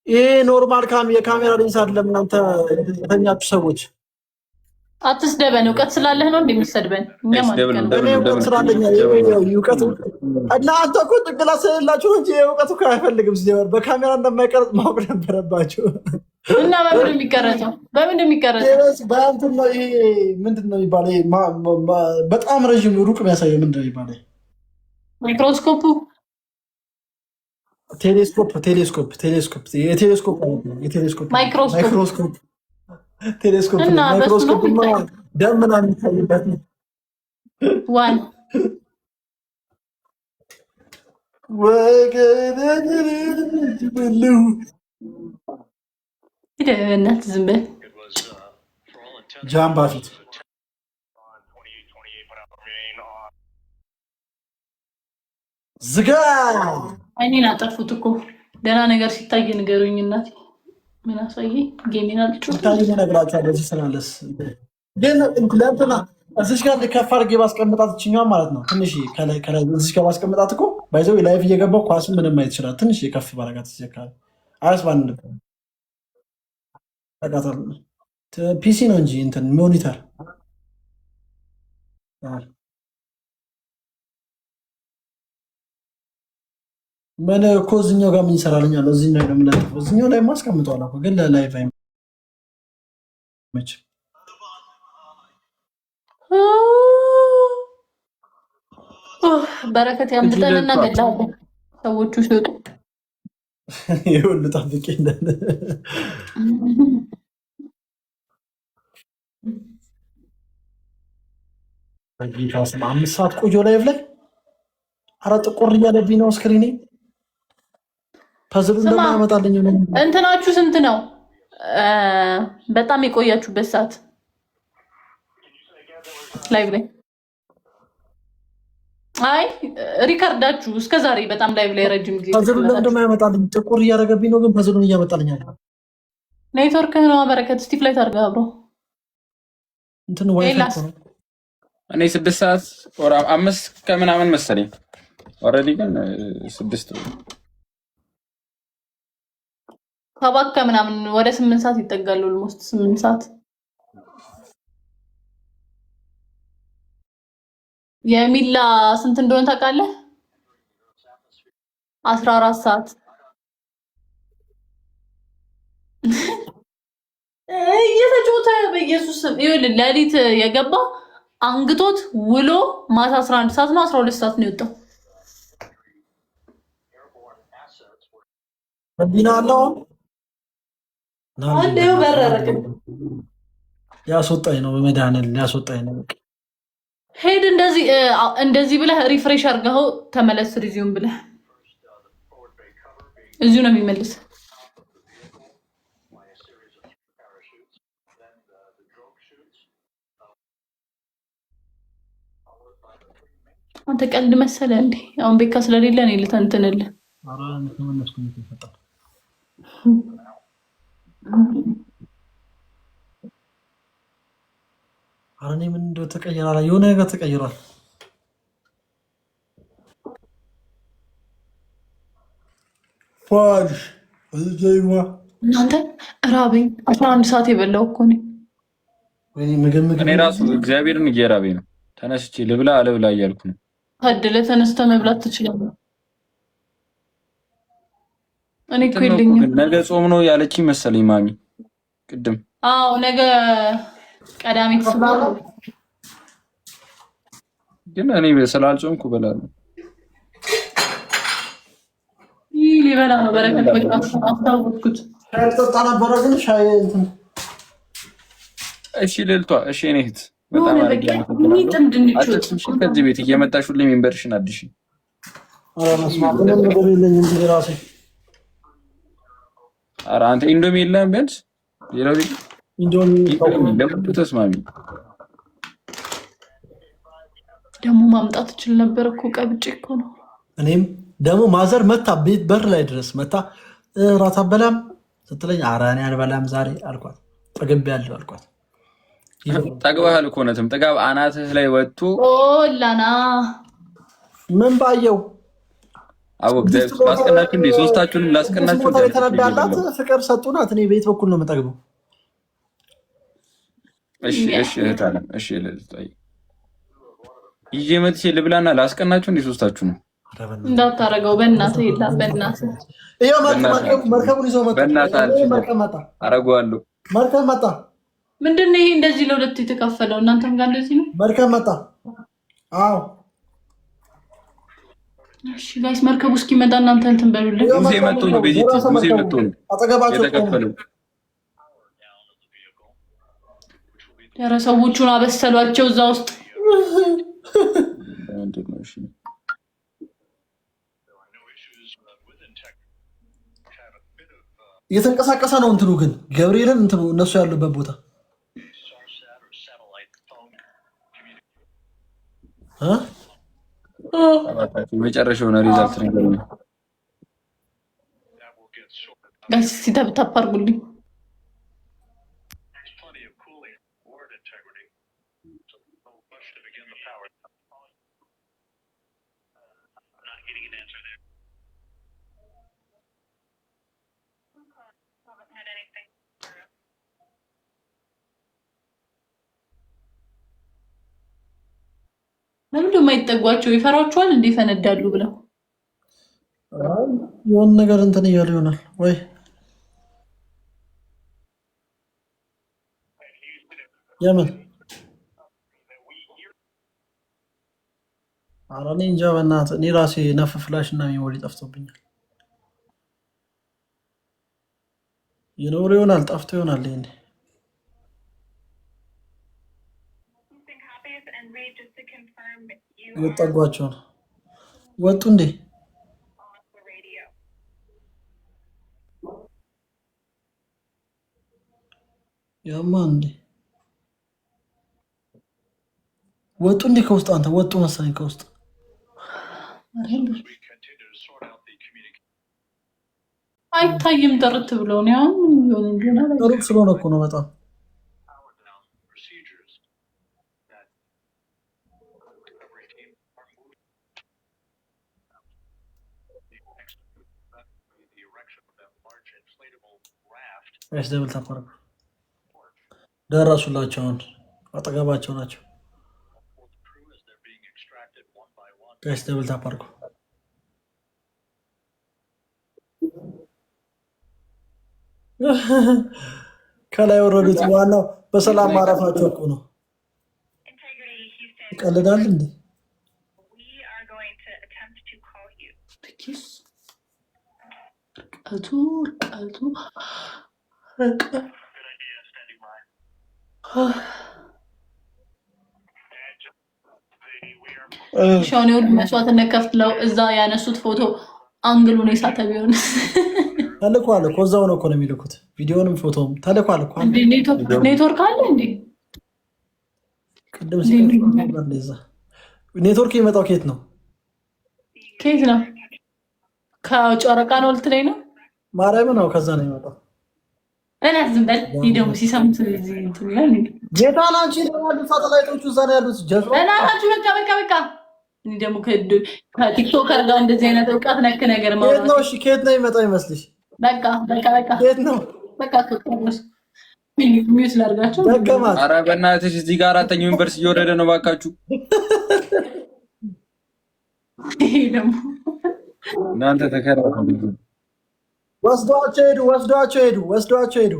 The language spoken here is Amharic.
ይሄ ኖርማል የካሜራ ሌንስ አይደለም። እናንተ የተኛችሁ ሰዎች አትስደበን። እውቀት ስላለህ ነው እንደሚሰድበን። እኛ ማለት ነው እውቀት ስላለኝ እውቀት እናንተ እኮ ጭንቅላት ስለሌላችሁ እንጂ እውቀት እኮ አይፈልግም። ሲጀመር በካሜራ እንደማይቀረጽ ማወቅ ነበረባቸው። እና በምን የሚቀረጸው በምን የሚቀረጸው በእንትን ነው። ይሄ ምንድን ነው የሚባለው? በጣም ረዥም ሩቅ የሚያሳየው ምንድን ነው የሚባለው? ማይክሮስኮፑ ቴሌስኮፕ ማይክሮስኮፕ ቴሌስኮፕ ማይክሮስኮፕ ደመና የሚታይበት ነው። ዋን እናት ዝም በል ጃምባ ፊት ዝጋ። አይኔን አጠፉት እኮ ደህና ነገር ሲታይ ንገሩኝ። እናት ምን አሳየ? ጌሜን ሲታይ ነግራቸዋለሁ። እዚህ ስላለስ ግን ለእንትና እዚሽ ጋር ከፍ አድርጌ ባስቀምጣት ይችኛዋ ማለት ነው። ትንሽ ከላይ እዚሽ ጋር ባስቀምጣት እኮ ባይዘው ላይፍ እየገባው ኳስም ምንም ማየት ይችላል። ትንሽ ከፍ ባረጋት ይዘካል። አያስባን ፒሲ ነው እንጂ እንትን ሞኒተር ምን እኮ እዚኛው ጋር ምን ይሰራልኛል? እዚኛው ነው የምለጥፈው። እዚኛው ላይ ማስቀምጠዋል እኮ ግን ለላይቭ አይመች። በረከት ያምጥጠንና ገላለን ሰዎቹ ሲወጡ ይሁሉ ጠብቄ እንዳለ በጌታ 5 ሰዓት ቆጆ ላይቭ ላይ አረ ጥቁር እያለብኝ ነው ስክሪኔ። ፐዝሉ እንደማያመጣልኝ ነው። እንትናችሁ ስንት ነው? በጣም የቆያችሁበት ሰዓት ላይቭ ላይ? አይ ሪካርዳችሁ እስከ ዛሬ በጣም ላይቭ ላይ ረጅም ጊዜ ፐዝሉ እንደማያመጣልኝ ጥቁር እያደረገብኝ ነው፣ ግን ፐዝሉን እያመጣልኝ አለ። ኔትወርክ ነው በረከት። ስቲፍ ላይ ታርጋ አብሮ እንትን ዋይፋይ ነው። እኔ 6 ሰዓት ወራ 5 ከምናምን መሰለኝ። ኦልሬዲ ግን 6 7 ከምናምን ወደ 8 ሰዓት ይጠጋሉ። ኦልሞስት 8 ሰዓት። የሚላ ስንት እንደሆነ ታውቃለህ? 14 ሰዓት እየተጮተ በኢየሱስ ስም ይኸውልህ፣ ሌሊት የገባ አንግቶት ውሎ ማታ 11 ሰዓት ነው 12 ሰዓት ነው የወጣው። መዲና አለው አንዴው በረረክ ያስወጣኝ ነው። በመድኃኒዓለም ያስወጣኝ ነው። ሄድ እንደዚህ ብለህ ሪፍሬሽ አድርገው ተመለስ። ሪዚዩም ብለህ እዚሁ ነው የሚመልስ። አንተ ቀልድ መሰለ እንዴ? አሁን ቤካ ስለሌለ እኔ ልተንትንልህ። ኧረ እኔ ምን እንደው ተቀይሯል፣ የሆነ ነገር ተቀይሯል። ፋሽ እዚህማ እናንተ ራበኝ። 11 ሰዓት የበላው እኮ ነኝ። እኔ ራሱ እግዚአብሔርን እየራበኝ ነው። ተነስቼ ልብላ አለብላ እያልኩ ነው። ታድለ ተነስተ መብላት ትችላለህ። እኔ እኮ የለኝም። ነገ ጾም ነው ያለችኝ መሰለኝ ማሚ ቅድም። አዎ ነገ ቀዳሚት ስባሉ ግን እኔ ስላልጾምኩ እበላለሁ። ይህ ሊበላ ነው በረከት። በቃ አስታወስኩት። ሻይ ጠጣ ነበረ ግን ሻይ እንትን እሺ ልልቷ። እሺ እኔ እህት በጣም ከዚህ ቤት እየመጣሽ ሁሌ ሜምበርሽን አድሽ። ኧረ አንተ ኢንዶሚ የለህም ቢያንስ ሌላው ቤት ኢንዶሚ ለሁሉ ተስማሚ ደግሞ ማምጣት ትችል ነበር እኮ ቀብጬ እኮ ነው። እኔም ደግሞ ማዘር መታ ቤት በር ላይ ድረስ መታ ራት አበላም ስትለኝ ኧረ እኔ አልበላም ዛሬ አልኳት። ጠግቤያለሁ አልኳት። ጠግበሃል እኮ እውነትም ጥጋብ አናትህ ላይ ወጥቶ ላና ምን ባየው አወቅ ላስቀናችሁ እንዴ? ሶስታችሁንም ላስቀናችሁ ቦታ የተነዳላት ፍቅር ሰጡናት። እኔ ቤት በኩል ነው የምጠግበው። እሺ እሺ እህታለም እሺ ልልጣይ ይዤ መጥቼ ልብላና ላስቀናችሁ እንዴ? ሶስታችሁ ነው እንዳታረገው በእናትህ የለም በእናትህ ይሄው መርከቡን ይዞ መጣ። መርከብ መጣ አረጋዋለሁ። መርከብ መጣ። ምንድነው ይሄ እንደዚህ ለሁለት የተከፈለው? እናንተም ጋር እንደዚህ ነው። መርከብ መጣ። አዎ እሺ ጋይስ መርከቡ እስኪመጣ እናንተ እንትን በሉልኝ። ሙሴ መጥቶ ነው ቤዚት ሙሴ መጥቶ ነው አጠገባቸው የተከፈለው። ኧረ ሰዎቹን አበሰሏቸው እዛ ውስጥ። እሺ እየተንቀሳቀሰ ነው እንትኑ ግን ገብርኤልን እንትኑ እነሱ ያሉበት ቦታ መጨረሻውን ሪዛልት ነገር ነው። ጋይስ ሲታፕ አድርጉልኝ። ለምን የማይጠጓቸው ይፈራቸዋል እንዴ? ፈነዳሉ ብለው የሆነ ነገር እንትን እያሉ ይሆናል ወይ? የምን ኧረ እኔ እንጃ በእናትህ። እኔ ራሴ ነፍ ፍላሽ እና ሜሞሪ ጠፍቶብኛል። ይኖር ይሆናል ጠፍቶ ይሆናል። ይሄኔ እየጠጓቸው ነው። ወጡ እንዴ? ያማ እንዴ ወጡ እንዴ? ከውስጥ አንተ ወጡ መሰለኝ ከውስጥ። አይታይም ጥርት ብለው ነው። ያው ሩቅ ስለሆነ እኮ ነው በጣም ጋይስ ደብል ታፕ አድርጉ። ደረሱላቸው። አሁን አጠገባቸው ናቸው። ጋይስ ደብል ታፕ አድርጉ። ከላይ ወረዱት። ዋናው በሰላም ማረፋቸው እኮ ነው። ይቀልዳል እንዴ? ርቀቱ ሻውን የሁሉ መስዋዕትነት ከፍለው እዛ ያነሱት ፎቶ አንግሉን የሳተ ቢሆን ተልኳል እኮ እዛው ነው እኮ ነው የሚልኩት። ቪዲዮንም ፎቶም ተልኳል እኮ። ኔትወርክ አለ እንዴ? ቅድም ኔትወርክ የመጣው ከየት ነው? ከየት ነው? ከጨረቃ ነው ልትለኝ ነው? ማርያም ነው። ከዛ ነው የመጣው። እና ዝም በል ደግሞ ሲሰሙት ጌታ ናንቺ ያሉ ሳተላይቶቹ እዛ ነው ያሉት። ናችሁ በቃ እኔ ደግሞ ከቲክቶከር ጋር እንደዚህ አይነት እውቀት ነክ ነገር ማለት ነው። እሺ ከየት ነው የሚመጣው ይመስልሽ? በቃ ከየት ነው? በቃ ሚዩት ላድርጋቸው። ኧረ በእናትሽ እዚህ ጋር አራተኛው ዩኒቨርሲቲ እየወረደ ነው። እባካችሁ ይሄ ደግሞ እናንተ ተከራከሩ። ወስዷቸው ሄዱ።